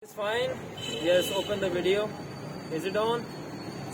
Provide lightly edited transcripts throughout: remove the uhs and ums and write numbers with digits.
It's fine. Yes, open the video. Is it on?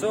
So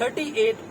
38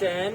10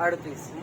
38।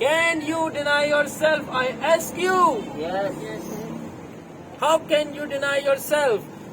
Can you deny yourself? I ask you. Yes. How can you deny yourself?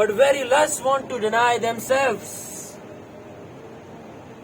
but very less want to deny themselves.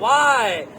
Why?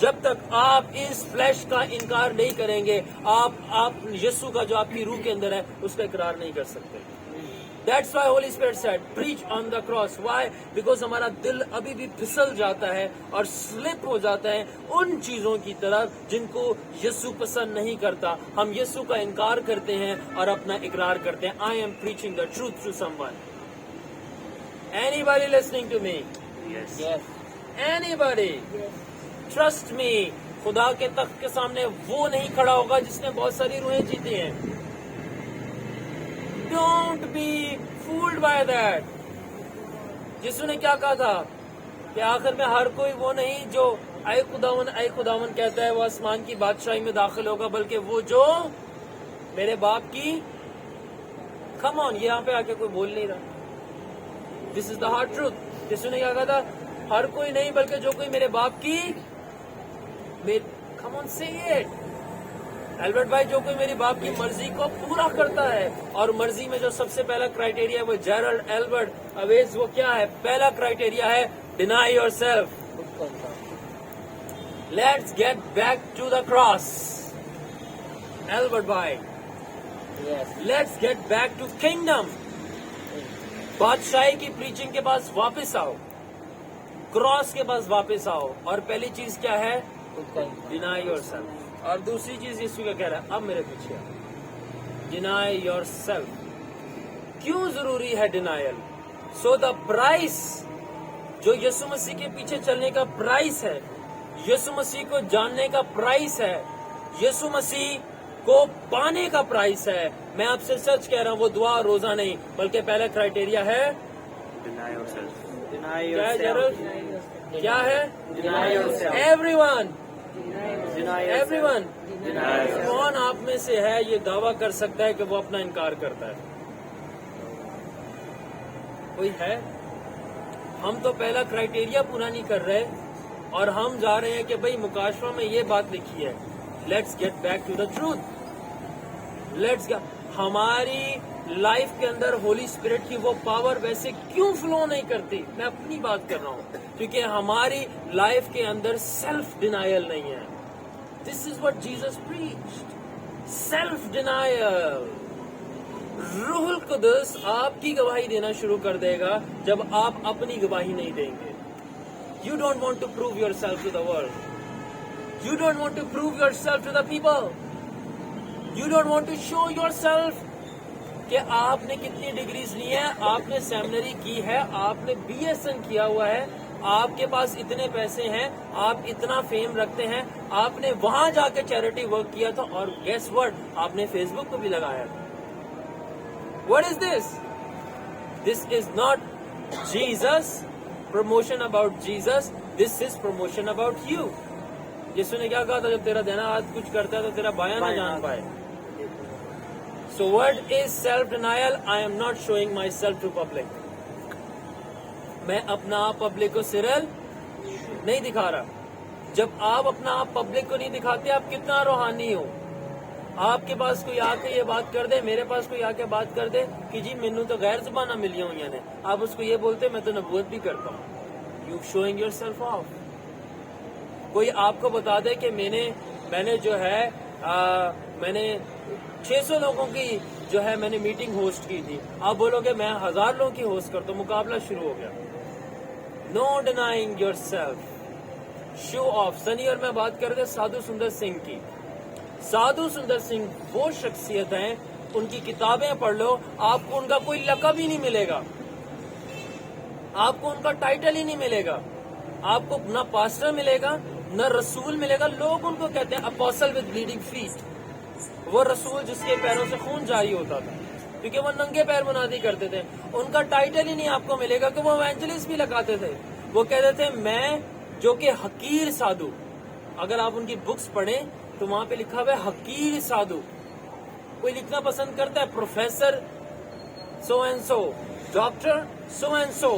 جب تک آپ اس flash کا انکار نہیں کریں گے آپ یسوع کا جو آپ کی روح کے اندر ہے اس کا اقرار نہیں کر سکتے. That's why Holy Spirit said, preach on the cross. Why? Because ہمارا دل ابھی بھی پھسل جاتا ہے اور سلپ ہو جاتا ہے ان چیزوں کی طرف جن کو یسوع پسند نہیں کرتا. ہم یسوع کا انکار کرتے ہیں اور اپنا اقرار کرتے ہیں. I am preaching the truth to someone. Anybody listening to me? Yes. Anybody? Trust me. خدا کے تخت کے سامنے وہ نہیں کھڑا ہوگا جس نے بہت ساری روحیں جیتی ہیں. Don't be fooled by that. یسوع نے کیا کہا تھا کہ آخر میں ہر کوئی وہ نہیں جو اے خداون کہتا ہے وہ آسمان کی بادشاہی میں داخل ہوگا، بلکہ وہ جو میرے باپ کی come on. یہاں پہ آ کے کوئی بول نہیں رہا. This is the hard truth. یسوع نے کیا کہا تھا؟ ہر کوئی نہیں بلکہ جو کوئی میرے باپ کی come on say it. Albert بھائی، جو کوئی میری باپ کی مرضی کو پورا کرتا ہے، اور مرضی میں جو سب سے پہلا کرائیٹیریا ہے وہ جیرلڈ البرٹ اویز، وہ کیا ہے؟ پہلا کرائیٹیریا ہے deny yourself. Let's get back to the cross. Albert بھائی، Yes. Let's get back to kingdom. بادشاہی کی پریچنگ کے پاس واپس آؤ، کراس کے پاس واپس آؤ. اور پہلی چیز کیا ہے؟ Deny your self. اور دوسری چیز یسوع کیا کہہ رہا ہے؟ اب میرے پیچھے ڈینائی یور سیلف. کیوں ضروری ہے ڈینائل؟ سو دا پرائس جو یسوع مسیح کے پیچھے چلنے کا پرائس ہے، یسوع مسیح کو جاننے کا پرائس ہے، یسوع مسیح کو پانے کا پرائس ہے. میں آپ سے سچ کہہ رہا ہوں، وہ دعا روزہ نہیں بلکہ پہلا کرائیٹیریا ہے Deny yourself. کیا ہے جرل؟ کیا ہے؟ Deny yourself. Every one. Deny every yourself. One. Deny yourself. کون آپ میں سے ہے یہ دعویٰ کر سکتا ہے کہ وہ اپنا انکار کرتا ہے؟ کوئی ہے؟ ہم تو پہلا کرائیٹیریا پورا نہیں کر رہے اور ہم جا رہے ہیں کہ بھئی مکاشفہ میں یہ بات لکھی ہے. Let's get back to the truth. ہماری لائف کے اندر ہولی اسپرٹ کی وہ پاور ویسے کیوں فلو نہیں کرتی؟ میں اپنی بات کر رہا ہوں، کیونکہ ہماری لائف کے اندر سیلف ڈینائل نہیں ہے. This is what Jesus preached. Self denial. روح القدس آپ کی گواہی دینا شروع کر دے گا جب آپ اپنی گواہی نہیں دیں گے. You don't want to prove yourself to the world. You don't want to prove yourself to the people. You don't want to show yourself کہ آپ نے کتنی ڈگریز لی ہیں، آپ نے سیمنری کی ہے، آپ نے BSN کیا ہوا ہے، آپ کے پاس اتنے پیسے ہیں، آپ اتنا فیم رکھتے ہیں، آپ نے وہاں جا کے چیریٹی ورک کیا تھا، اور گیس وٹ، آپ نے فیس بک کو بھی لگایا تھا. What is this? This is not Jesus, promotion about Jesus. This is promotion about you. یسوع نے کیا کہا تھا؟ جب تیرا دینا ہاتھ کچھ کرتا ہے تو تیرا بایاں نہ جان پائے. So what is self-denial? I am not showing myself to public. میں اپنا آپ پبلک کو سرل نہیں دکھا رہا. جب آپ اپنا آپ پبلک کو نہیں دکھاتے آپ کتنا روحانی ہو. آپ کے پاس کوئی آ کے یہ بات کر دے، میرے پاس کوئی آ کے بات کر دے کہ جی مینو تو غیر زبانہ ملی ہوئی نے، آپ اس کو یہ بولتے میں تو نبوت بھی کرتا ہوں. You showing your self of. کوئی آپ کو بتا دے کہ میں نے جو ہے میں نے 600 لوگوں کی جو ہے میں نے میٹنگ ہوسٹ کی تھی، آپ بولو گے میں 1000 لوگوں کی ہوسٹ کرتا ہوں، مقابلہ شروع ہو گیا. No denying yourself. Show off. سنی اور میں بات کر رہے سادھو سندر سنگھ کی. سادھو سندر سنگھ وہ شخصیت ہیں، ان کی کتابیں پڑھ لو، آپ کو ان کا کوئی لقب ہی نہیں ملے گا، آپ کو ان کا ٹائٹل ہی نہیں ملے گا، آپ کو نہ پاسٹر ملے گا نہ رسول ملے گا. لوگ ان کو کہتے ہیں اپوسل وتھ بلیڈنگ فیٹ. وہ رسول جس کے پیروں سے خون جاری ہوتا تھا، کیونکہ وہ ننگے پیر منادی کرتے تھے. ان کا ٹائٹل ہی نہیں آپ کو ملے گا کہ وہ ایونجلسٹ بھی لگاتے تھے. وہ کہتے تھے میں جو کہ حقیر سادھو. اگر آپ ان کی بکس پڑھیں تو وہاں پہ لکھا ہوا ہے حقیر سادھو. کوئی لکھنا پسند کرتا ہے professor so and so, doctor so and so.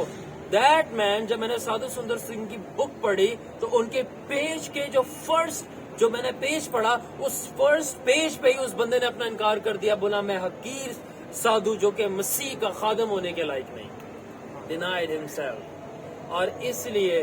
That man. جب میں نے سادھو سندر سنگھ کی بک پڑھی تو ان کے پیج کے جو فرسٹ جو میں نے پیج پڑھا، اس فرسٹ پیج پہ ہی اس بندے نے اپنا انکار کر دیا، بولا میں حقیر سادھو جو کہ مسیح کا خادم ہونے کے لائق نہیں. Denied himself. اور اس لیے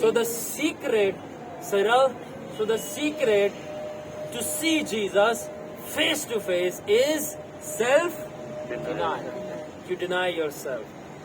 So the secret to see Jesus face to face is self-denial. You deny yourself.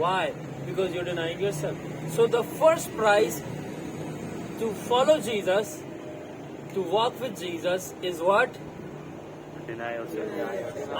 Why? Because you're denying yourself. So the first prize to follow Jesus, to walk with Jesus, is what? Deny yourself.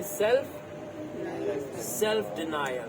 Is self denial.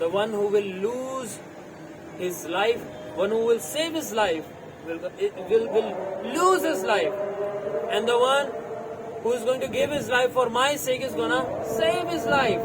The one who will lose his life, one who will save his life will lose his life, and the one who is going to give his life for my sake is gonna save his life.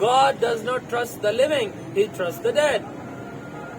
God does not trust the living, He trusts the dead.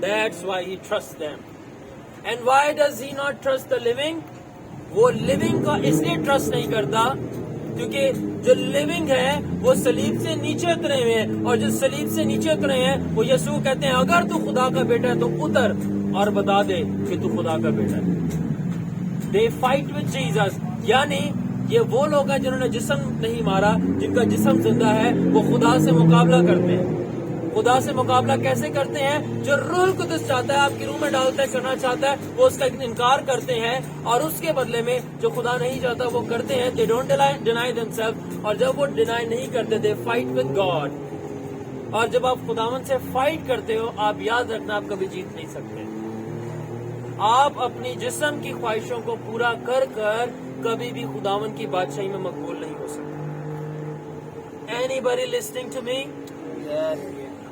That's why he trusts them. And why does he not trust the living? وہ living کا اس لیے trust نہیں کرتا کیونکہ جو living ہے وہ صلیب سے نیچے اترے ہوئے ہیں، اور جو صلیب سے نیچے اترے ہیں وہ یسوع کہتے ہیں اگر تو خدا کا بیٹا ہے تو اتر اور بتا دے کہ تو خدا کا بیٹا ہے۔ دے فائٹ ود جیزس، یعنی یہ وہ لوگ ہیں جنہوں نے جسم نہیں مارا، جن کا جسم زندہ ہے، وہ خدا سے مقابلہ کرتے ہیں۔ خدا سے مقابلہ کیسے کرتے ہیں؟ جو روح القدس چاہتا ہے آپ کی روح میں ڈالتا ہے، کرنا چاہتا ہے، وہ اس کا انکار کرتے ہیں، اور اس کے بدلے میں جو خدا نہیں چاہتا وہ کرتے ہیں۔ they don't deny themselves، اور جب وہ ڈینائی نہیں کرتے they fight with God۔ اور جب آپ خداوند سے فائٹ کرتے ہو، آپ یاد رکھنا آپ کبھی جیت نہیں سکتے۔ آپ اپنی جسم کی خواہشوں کو پورا کر کر کبھی بھی خداوند کی بادشاہی میں مقبول نہیں ہو سکتے۔ Anybody listening to me؟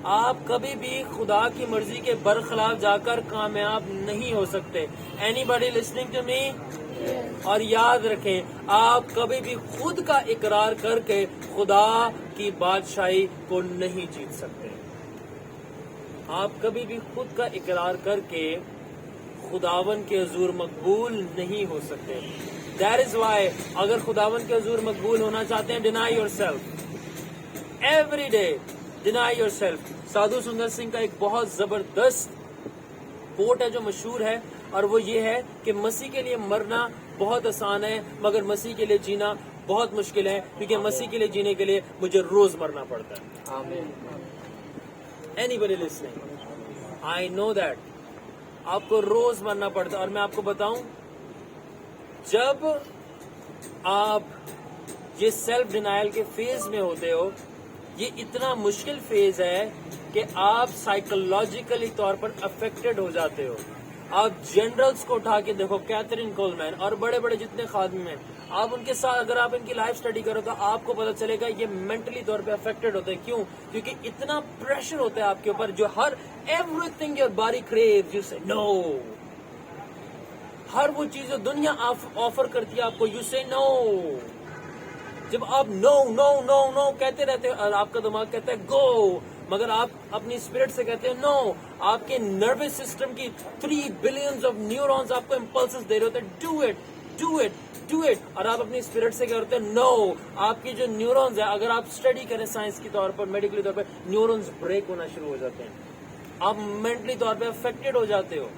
آپ کبھی بھی خدا کی مرضی کے برخلاف جا کر کامیاب نہیں ہو سکتے۔ Anybody listening to me؟ اور یاد رکھیں آپ کبھی بھی خود کا اقرار کر کے خدا کی بادشاہی کو نہیں جیت سکتے۔ آپ کبھی بھی خود کا اقرار کر کے خداون کے حضور مقبول نہیں ہو سکتے۔ That is why اگر خداون کے حضور مقبول ہونا چاہتے ہیں deny yourself every day، deny yourself۔ سادھو سندر سنگھ کا ایک بہت زبردست کوٹ ہے جو مشہور ہے، اور وہ یہ ہے کہ مسیح کے لیے مرنا بہت آسان ہے مگر مسیح کے لیے جینا بہت مشکل ہے، کیونکہ مسیح کے لیے جینے کے لیے مجھے روز مرنا پڑتا ہے۔ Anybody listening؟ I know that آپ کو روز مرنا پڑتا ہے، اور میں آپ کو بتاؤں جب آپ یہ سیلف ڈینائل کے فیز میں ہوتے ہو، یہ اتنا مشکل فیز ہے کہ آپ سائیکولوجیکلی طور پر افیکٹڈ ہو جاتے ہو۔ آپ جنرلز کو اٹھا کے دیکھو، کیتھرین کولمین اور بڑے بڑے جتنے خادم ہیں، آپ ان کے ساتھ اگر آپ ان کی لائف سٹڈی کرو تو آپ کو پتہ چلے گا یہ مینٹلی طور پہ افیکٹڈ ہوتے ہیں۔ کیوں؟ کیونکہ اتنا پریشر ہوتا ہے آپ کے اوپر، جو ہر everything your body craves you say no. ہر وہ چیز جو دنیا آفر کرتی ہے آپ کو، یو سے نو۔ جب آپ نو نو نو نو کہتے رہتے ہیں اور آپ کا دماغ کہتا ہے گو، مگر آپ اپنی اسپرٹ سے کہتے ہیں نو۔ آپ کے نروس سسٹم کی 3 بلینز آف نیورونز آپ کو امپلسز دے رہے ہوتے ہیں، do it do it do it, اور آپ اپنی اسپرٹ سے کہتے ہیں نو۔ آپ کی جو نیورونز ہیں، اگر آپ اسٹڈی کریں سائنس کی طور پر، میڈیکلی طور پر، نیورونز بریک ہونا شروع ہو جاتے ہیں، آپ مینٹلی طور پہ افیکٹڈ ہو جاتے ہو۔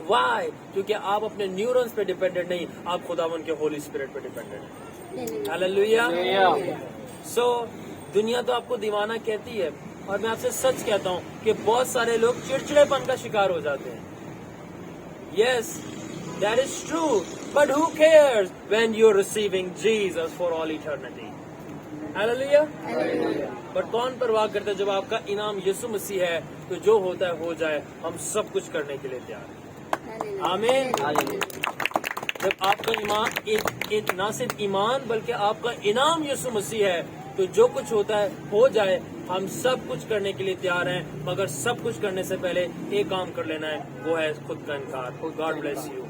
وائی؟ کیونکہ آپ اپنے نیورونز پہ ڈیپینڈنٹ نہیں، آپ خداوند کے ہولی اسپرٹ پہ ڈیپینڈنٹ ہیں۔ ہاللیلویا۔ سو دنیا تو آپ کو دیوانہ کہتی ہے، اور میں آپ سے سچ کہتا ہوں کہ بہت سارے لوگ چڑچڑے پن کا شکار ہو جاتے ہیں۔ Yes that is true, but who cares when you are receiving Jesus for all eternity. Hallelujah. But کون پرواہ کرتا ہے جب آپ کا انعام یسوع مسیح ہے، تو جو ہوتا ہے ہو جائے، ہم سب کچھ کرنے کے لیے تیار ہیں۔ آمین۔ جب آپ کا ایمان نہ صرف ایمان بلکہ آپ کا انعام یسوع مسیح ہے، تو جو کچھ ہوتا ہے ہو جائے، ہم سب کچھ کرنے کے لیے تیار ہیں، مگر سب کچھ کرنے سے پہلے ایک کام کر لینا ہے، وہ ہے خود کا انکار۔ God bless you.